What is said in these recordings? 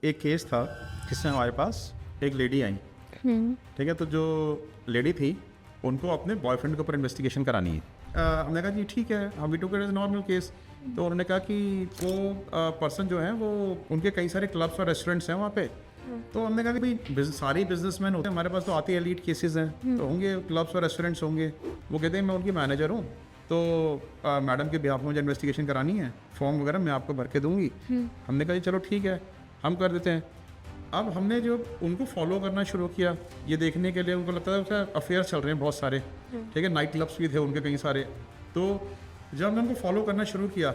एक केस था जिसमें हमारे पास एक लेडी आई, ठीक है। तो जो लेडी थी उनको अपने बॉयफ्रेंड के ऊपर इन्वेस्टिगेशन करानी है। हमने कहा जी ठीक है, हम we took it as normal case. तो उन्होंने कहा कि वो पर्सन जो है वो उनके कई सारे क्लब्स और रेस्टोरेंट्स हैं वहाँ पे। तो हमने कहा कि भाई सारे बिजनेसमैन होते हैं, हमारे पास तो आते एलीट केसेस हैं, तो होंगे क्लब्स और रेस्टोरेंट्स होंगे। वो कहते हैं मैं उनकी मैनेजर हूँ, तो मैडम के बिहाफ में मुझे इन्वेस्टिगेशन करानी है, फॉर्म वगैरह मैं आपको भर के दूंगी। हमने कहा जी चलो ठीक है, हम कर देते हैं। अब हमने जो उनको फॉलो करना शुरू किया ये देखने के लिए, उनको लगता था उसका अफेयर चल रहे हैं बहुत सारे, ठीक है, नाइट क्लब्स भी थे उनके कई सारे। तो जब हमने उनको फॉलो करना शुरू किया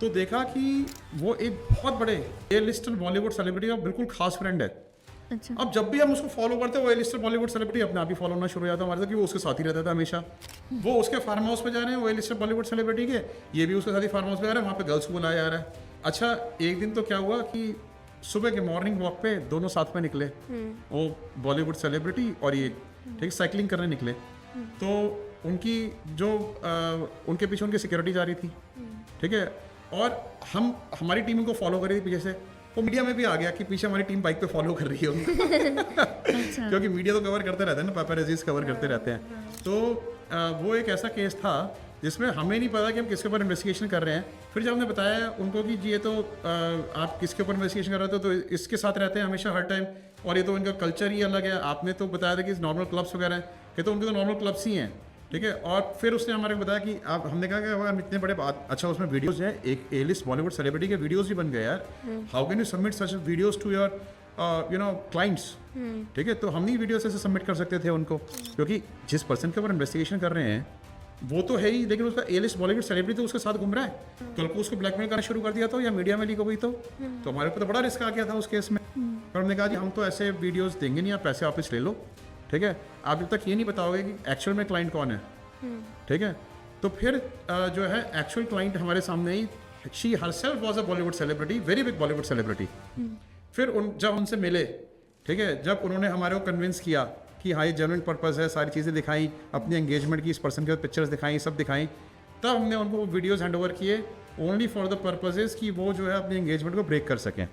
तो देखा कि वो एक बहुत बड़े ए लिस्टर बॉलीवुड सेलिब्रिटी का बिल्कुल खास फ्रेंड है। अच्छा। अब जब भी हम उसको फॉलो करते हैं वो ए लिस्टर बॉलीवुड सेलिब्रिटी अपने आप ही फॉलो होना शुरू हो जाता है हमारे साथ, कि वो उसके साथ ही रहता था हमेशा। वो उसके फार्म हाउस पे जा रहे हैं, वो ए लिस्टर बॉलीवुड सेलिब्रिटी के, ये भी उसके साथ ही फार्म हाउस पे जा रहे हैं, वहाँ पे गर्ल्स को बुलाया जा रहा है। अच्छा, एक दिन तो क्या हुआ कि सुबह के मॉर्निंग वॉक पे दोनों साथ में निकले, वो बॉलीवुड सेलिब्रिटी और ये, ठीक, साइकिलिंग करने निकले। तो उनकी जो उनके पीछे उनकी सिक्योरिटी जा रही थी, ठीक है, और हमारी टीम उनको फॉलो कर रही थी पीछे से। वो मीडिया में भी आ गया कि पीछे हमारी टीम बाइक पे फॉलो कर रही है उनको। अच्छा। क्योंकि मीडिया तो कवर करते रहते हैं ना, पेपरजीज कवर करते रहते हैं। तो वो एक ऐसा केस था जिसमें हमें नहीं पता कि हम किसके ऊपर इन्वेस्टिगेशन कर रहे हैं। फिर जब हमने बताया उनको कि जी ये तो आप किसके ऊपर इन्वेस्टिगेशन कर रहे थे, तो इसके साथ रहते हैं हमेशा हर टाइम, और ये तो इनका कल्चर ही अलग है। आपने तो बताया था कि नॉर्मल क्लब्स वगैरह हैं, कि तो उनके तो नॉर्मल क्लब्स ही हैं, ठीक है। और फिर उसने हमारे को बताया कि आप, हमने कहा कि हम इतने बड़े बात, अच्छा उसमें वीडियोज़ हैं, एक ए लिस्ट बॉलीवुड सेलिब्रिटी के वीडियोज़ भी बन गए यार। How can you submit such videos to your clients, ठीक है। तो हम नहीं वीडियोस ऐसे सबमिट कर सकते थे उनको, क्योंकि जिस पर्सन के ऊपर इन्वेस्टिगेशन कर रहे हैं वो तो है ही, लेकिन उसका ए लिस्ट बॉलीवुड सेलिब्रिटी तो उसके साथ घूम रहा है। कल को उसको ब्लैकमेल करना शुरू कर दिया तो, या मीडिया में लीक हो गई तो हमारे ऊपर तो बड़ा रिस्क आ गया था उस केस में। पर हमने कहा जी हम तो ऐसे वीडियोस देंगे नहीं, आप पैसे वापस ले लो, ठीक है। आप जब तक ये नहीं बताओगे कि एक्चुअल में क्लाइंट कौन है, ठीक है। तो फिर जो है एक्चुअल क्लाइंट हमारे सामने ही, she herself was a Bollywood celebrity, very big Bollywood celebrity. फिर जब उनसे मिले, ठीक है, जब उन्होंने हमारे को कन्विंस किया कि हाँ ये जेन्युइन पर्पस है, सारी चीज़ें दिखाई, अपनी एंगेजमेंट की, इस पर्सन के पिक्चर्स दिखाई, सब दिखाई, तब हमने उनको वीडियोज़ हैंड ओवर किए ओनली फॉर द पर्पजेज़ कि वो जो है अपनी एंगेजमेंट को ब्रेक कर सकें।